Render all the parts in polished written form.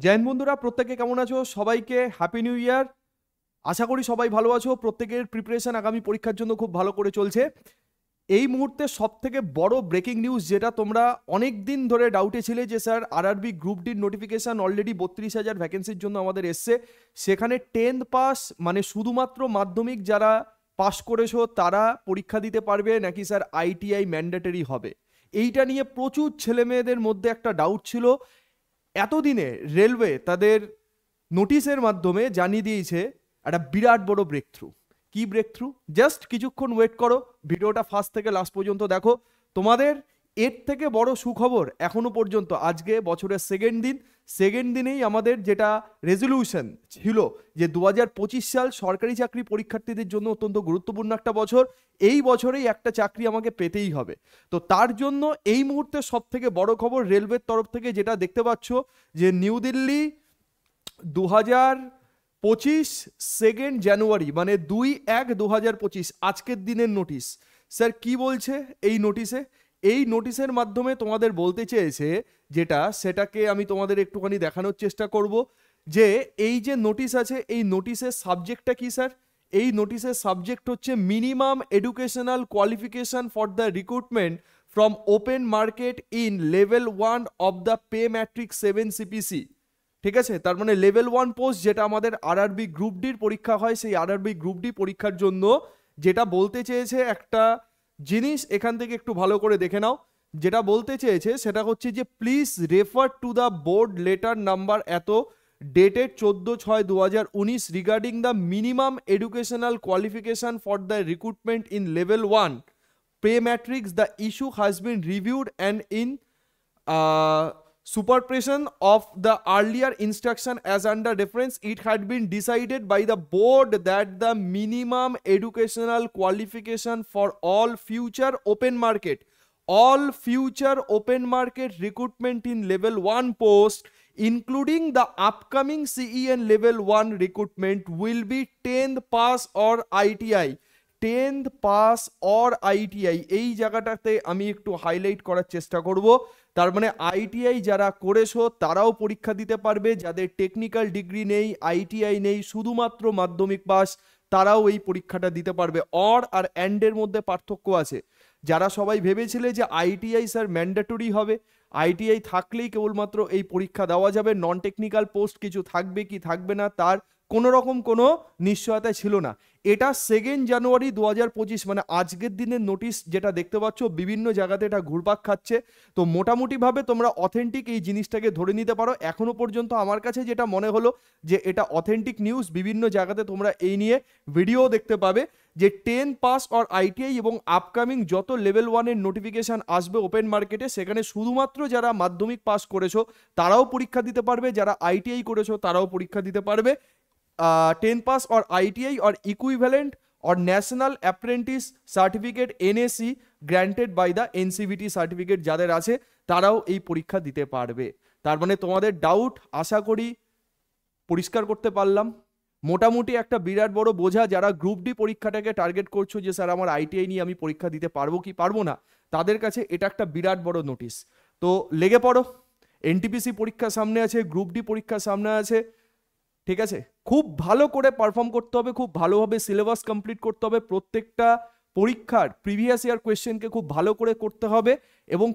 জৈন বন্ধুরা প্রত্যেকে কেমন আছো? সবাইকে হ্যাপি নিউ ইয়ার। আশা করি সবাই ভালো আছো। প্রত্যেকের প্রিপারেশন আগামী পরীক্ষার জন্য খুব ভালো করে চলছে। এই মুহূর্তে সব থেকে বড় ব্রেকিং নিউজ, যেটা তোমরা অনেক দিন ধরে ডাউটে ছিলে যে স্যার আরআরবি গ্রুপ ডির নোটিফিকেশন অলরেডি 32,000 ভ্যাকেন্সির জন্য আমাদের এসছে, সেখানে 10th পাস মানে শুধুমাত্র মাধ্যমিক যারা পাশ করেছো তারা পরীক্ষা দিতে পারবে নাকি স্যার আইটিআই ম্যান্ডেটরি হবে। এইটা নিয়ে প্রচুর ছেলে মেয়েদের মধ্যে একটা ডাউট ছিল। এতদিনে রেলওয়ে তাদের নোটিশের মাধ্যমে জানিয়ে দিয়েছে একটা বিরাট বড় ব্রেক থ্রু। কি ব্রেক থ্রু? জাস্ট কিছুক্ষণ ওয়েট করো, ভিডিওটা ফার্স্ট থেকে লাস্ট পর্যন্ত দেখো। তোমাদের এর থেকে বড় সুখবর এখনো পর্যন্ত, আজকে বছরের সেকেন্ড দিনেই আমাদের যেটা রেজলিউশন ছিল যে 2025 সাল সরকারি চাকরি পরীক্ষার্থীদের জন্য অত্যন্ত গুরুত্বপূর্ণ একটা বছর। এই বছরেই একটা চাকরি আমাকে পেতেই হবে। তো তার জন্য এই মুহূর্তে সব থেকে বড় খবর রেলওয়ের তরফ থেকে যেটা দেখতে পাচ্ছ, যে নিউ দিল্লি 2025 2 জানুয়ারি মানে 2/1/2025 আজকের দিনের নোটিশ। স্যার কি বলছে এই নোটিশে? এই নোটিশের মাধ্যমে তোমাদের বলতে চেয়েছে যেটা, সেটাকে আমি তোমাদের একটুখানি দেখানোর চেষ্টা করব। যে এই যে নোটিশ আছে, এই নোটিশের সাবজেক্টটা কি স্যার? এই নোটিশের সাবজেক্ট হচ্ছে minimum educational qualification for the recruitment from open market in level 1 of the pay matric 7 CPC. ঠিক আছে, তার মানে লেভেল 1 পোস্ট যেটা আমাদের আরআরবি গ্রুপ ডির পরীক্ষা হয়, সেই আরআরবি গ্রুপ ডি পরীক্ষার জন্য যেটা বলতে চেয়েছে একটা জিনিস এখান থেকে একটু ভালো করে দেখে নাও। যেটা বলতে চেয়েছে সেটা হচ্ছে যে please refer to the board letter number এত dated 14/6/2019 regarding the minimum educational qualification for the recruitment in level 1 pay matrix. The issue has been reviewed and in supervision of the earlier instruction as under reference, it had been decided by the board that the minimum educational qualification for all future open market recruitment in level 1 post, including the upcoming CEN level 1 recruitment, will be 10th pass or ITI। 10th pass or ITI, এই জায়গাটাতে আমি একটু highlight করার চেষ্টা করব। তার মানে ITI যারা করেছো তারাও পরীক্ষা দিতে পারবে, যাদের টেকনিক্যাল ডিগ্রি নেই, আইটিআই নেই, শুধুমাত্র মাধ্যমিক পাস, তারাও এই পরীক্ষাটা দিতে পারবে। অর আর অ্যান্ডের মধ্যে পার্থক্য আছে। যারা সবাই ভেবেছিলে যে আইটিআই স্যার ম্যান্ডেটরি হবে, আইটিআই থাকলেই কেবলমাত্র এই পরীক্ষা দেওয়া যাবে, নন টেকনিক্যাল পোস্ট কিছু থাকবে কি থাকবে না তার কোনো রকম কোনো নিশ্চয়তা ছিল না। এটা 2 জানুয়ারি 2025 মানে আজকের দিনের নোটিশ যেটা দেখতে পাচ্ছ, বিভিন্ন জায়গাতে এটা ঘুরপাক খাচ্ছে। তো মোটামুটিভাবে তোমরা অথেন্টিক এই জিনিসটাকে ধরে নিতে পারো। এখনো পর্যন্ত আমার কাছে যেটা মনে হলো যে এটা অথেন্টিক নিউজ। বিভিন্ন জায়গাতে তোমরা এই নিয়ে ভিডিও দেখতে পাবে যে 10 পাস অর আইটিআই এবং আপকামিং যত লেভেল 1 এর নোটিফিকেশন আসবে ওপেন মার্কেটে, সেখানে শুধুমাত্র যারা মাধ্যমিক পাস করেছো তারাও পরীক্ষা দিতে পারবে, যারা আইটিআই করেছো তারাও পরীক্ষা দিতে পারবে। 10 pass or ITI or equivalent or national apprentice certificate NAC granted by the NCVT certificate যাদের আছে তারাও এই পরীক্ষা দিতে পারবে। তার মানে তোমাদের ডাউট আশা করি পরিষ্কার করতে পারলাম। মোটামুটি একটা বিরাট বড় বোঝা যারা গ্রুপ ডি পরীক্ষাটাকে টার্গেট করছো যে স্যার আমার আইটিআই নিয়ে আমি পরীক্ষা দিতে পারবো কি পারবো না, তাদের কাছে এটা একটা বিরাট বড় নোটিশ। তো লেগে পড়ো, এনটিপিসি পরীক্ষা সামনে আছে, গ্রুপ ডি পরীক্ষা সামনে আছে। ঠিক আছে, খুব ভালো করে পারফর্ম করতে হবে, খুব ভালোভাবে সিলেবাস কমপ্লিট করতে হবে, প্রত্যেকটা পরীক্ষার প্রিভিয়াস ইয়ার কোয়েশ্চেনকে খুব ভালো করে করতে হবে এবং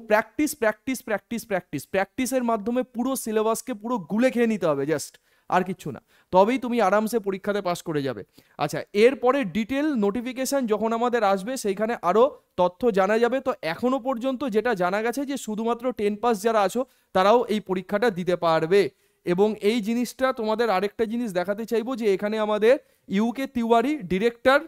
প্র্যাকটিসের মাধ্যমে পুরো সিলেবাসকে পুরো গুলে খেয়ে নিতে হবে, জাস্ট আর কিচ্ছু না। তবেই তুমি আরামসে পরীক্ষাতে পাস করে যাবে। আচ্ছা, এরপরে ডিটেল নোটিফিকেশন যখন আমাদের আসবে সেইখানে আরো তথ্য জানা যাবে। তো এখনো পর্যন্ত যেটা জানা গেছে যে শুধুমাত্র 10 পাস যারা আছো তারাও এই পরীক্ষাটা দিতে পারবে। এবং এই জিনিসটা তোমাদের আরেকটা জিনিস দেখাতে চাইবো যে এখানে আমাদের UK Tiwari director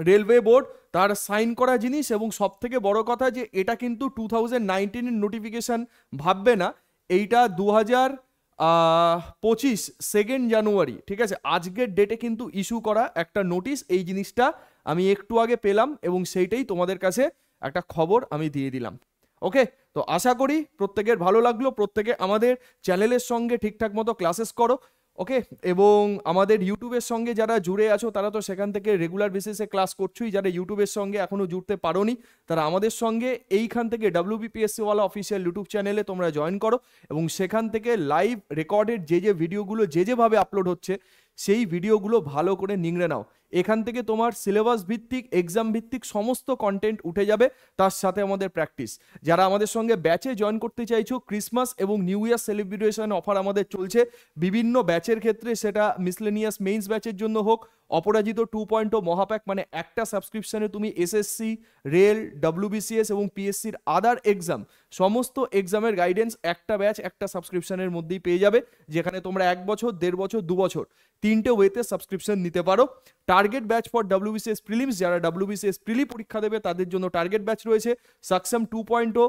railway board তার সাইন করা জিনিস। এবং সব থেকে বড় কথা যে এটা কিন্তু 2019 এর নোটিফিকেশন ভাববে না, এইটা 2025 2 জানুয়ারি, ঠিক আছে, আজকের ডেটে কিন্তু ইস্যু করা একটা নোটিশ। এই জিনিসটা আমি একটু আগে পেলাম এবং সেইটাই তোমাদের কাছে একটা খবর আমি দিয়ে দিলাম। ওকে, তো আশা করি প্রত্যেকের ভালো লাগলো, প্রত্যেকে আমাদের চ্যানেলের সঙ্গে ঠিকঠাক মতো ক্লাসেস করো। ওকে। এবং আমাদের ইউটিউবের সঙ্গে যারা জুড়ে আছো তারা তো সেখান থেকে রেগুলার বেসিসে ক্লাস করছোই, যারা ইউটিউবের সঙ্গে এখনো জুড়তে পারোনি তারা আমাদের সঙ্গে এইখান থেকে WBPSC ওয়ালা অফিসিয়াল ইউটিউব চ্যানেলে তোমরা জয়েন করো, এবং সেখান থেকে লাইভ রেকর্ডেড যে ভিডিওগুলো যেভাবে আপলোড হচ্ছে সেই ভিডিওগুলো ভালো করে নিংড়ে নাও। এখান থেকে তোমার সিলেবাস ভিত্তিক, এক্সাম ভিত্তিক সমস্ত কন্টেন্ট উঠে যাবে, তার সাথে আমাদের প্র্যাকটিস। যারা আমাদের সঙ্গে ব্যাচে জয়েন করতে চাইছো, ক্রিসমাস এবং নিউ ইয়ার সেলিব্রেশন অফার আমাদের চলছে বিভিন্ন ব্যাচের ক্ষেত্রে, সেটা মিসলেনিয়াস মেইনস ব্যাচের জন্য হোক, অপরাজিত 2.0 মহাপ্যাক মানে একটা সাবস্ক্রিপশনে তুমি এসএসসি, রেল, WBCS এবং পিএসসির আদার এক্সাম সমস্ত এক্সামের গাইডেন্স একটা ব্যাচ একটা সাবস্ক্রিপশনের মধ্যেই পেয়ে যাবে, যেখানে তোমরা 1 বছর, 1.5 বছর, 2 বছর তিনটে ওয়েতে সাবস্ক্রিপশন নিতে পারো। Target batch for WBCS prelims, যারা WBCS প্রিলি পরীক্ষা দেবে তাদের জন্য টার্গেট ব্যাচ রয়েছে। সাকসেম 2.0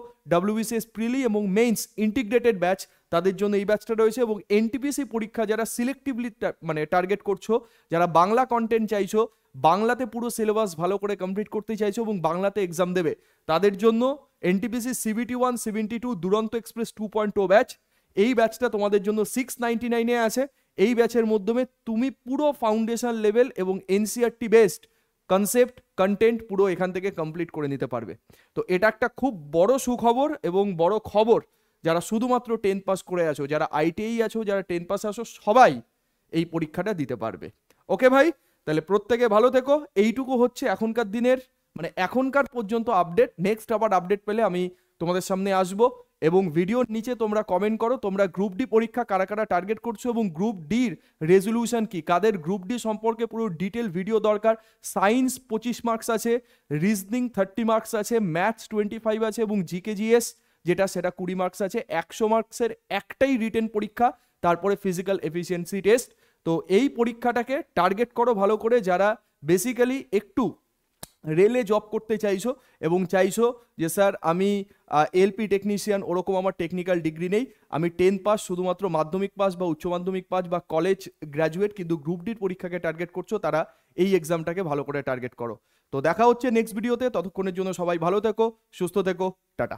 WBCS প্রিলি এবং মেইনস ইন্টিগ্রেটেড ব্যাচ, তাদের জন্য এই ব্যাচটা রয়েছে। এবং NTPC পরীক্ষা যারা সিলেক্টিভলি মানে টার্গেট করছো, যারা বাংলা কন্টেন্ট চাইছো, বাংলাতে পুরো সিলেবাস ভালো করে কমপ্লিট করতে চাইছো এবং বাংলাতে এক্সাম দেবে, তাদের জন্য NTPC CBT1 72 দুরন্ত এক্সপ্রেস 2.0 ব্যাচ। এই ব্যাচটা তোমাদের জন্য 699 আছে। এই ব্যাচের মাধ্যমে তুমি পুরো ফাউন্ডেশন লেভেল এবং NCERT বেসড কনসেপ্ট কন্টেন্ট পুরো এখান থেকে কমপ্লিট করে নিতে পারবে। তো এটা একটা খুব বড় সুখবর এবং বড় খবর, যারা শুধুমাত্র 10 পাস করে আছো, যারা ITI আছো, যারা 10 পাস আছো, সবাই এই পরীক্ষাটা দিতে পারবে। ওকে ভাই, তাহলে প্রত্যেকে ভালো থেকো। এইটুকু হচ্ছে এখনকার দিনের মানে এখনকার পর্যন্ত আপডেট। নেক্সট আবার আপডেট পেলে আমি তোমাদের সামনে আসবো। এবং ভিডিওর নিচে তোমরা কমেন্ট করো তোমরা গ্রুপ ডি পরীক্ষা কারা কারা টার্গেট করছো এবং গ্রুপ ডির রেজলিউশন কি, কাদের গ্রুপ ডি সম্পর্কে পুরো ডিটেল ভিডিও দরকার। সায়েন্স 25 মার্কস আছে, রিজনিং 30 মার্কস আছে, ম্যাথস 25 আছে এবং GKGS সেটা 20 মার্কস আছে। 100 মার্কসের একটাই রিটেন পরীক্ষা, তারপরে ফিজিক্যাল এফিসিয়েন্সি টেস্ট। তো এই পরীক্ষাটাকে টার্গেট করো ভালো করে, যারা বেসিক্যালি একটু রেলে জব করতে চাইছো এবং চাইছো যে স্যার আমি LP টেকনিশিয়ান, ওরকম আমার টেকনিক্যাল ডিগ্রি নেই, আমি 10 পাস, শুধুমাত্র মাধ্যমিক পাস বা উচ্চ মাধ্যমিক পাস বা কলেজ গ্র্যাজুয়েট, কিন্তু গ্রুপ ডির পরীক্ষাকে টার্গেট করছো, তারা এই এক্সামটাকে ভালো করে টার্গেট করো। তো দেখা হচ্ছে নেক্সট ভিডিওতে, ততক্ষণের জন্য সবাই ভালো থেকো, সুস্থ থেকো, টাটা।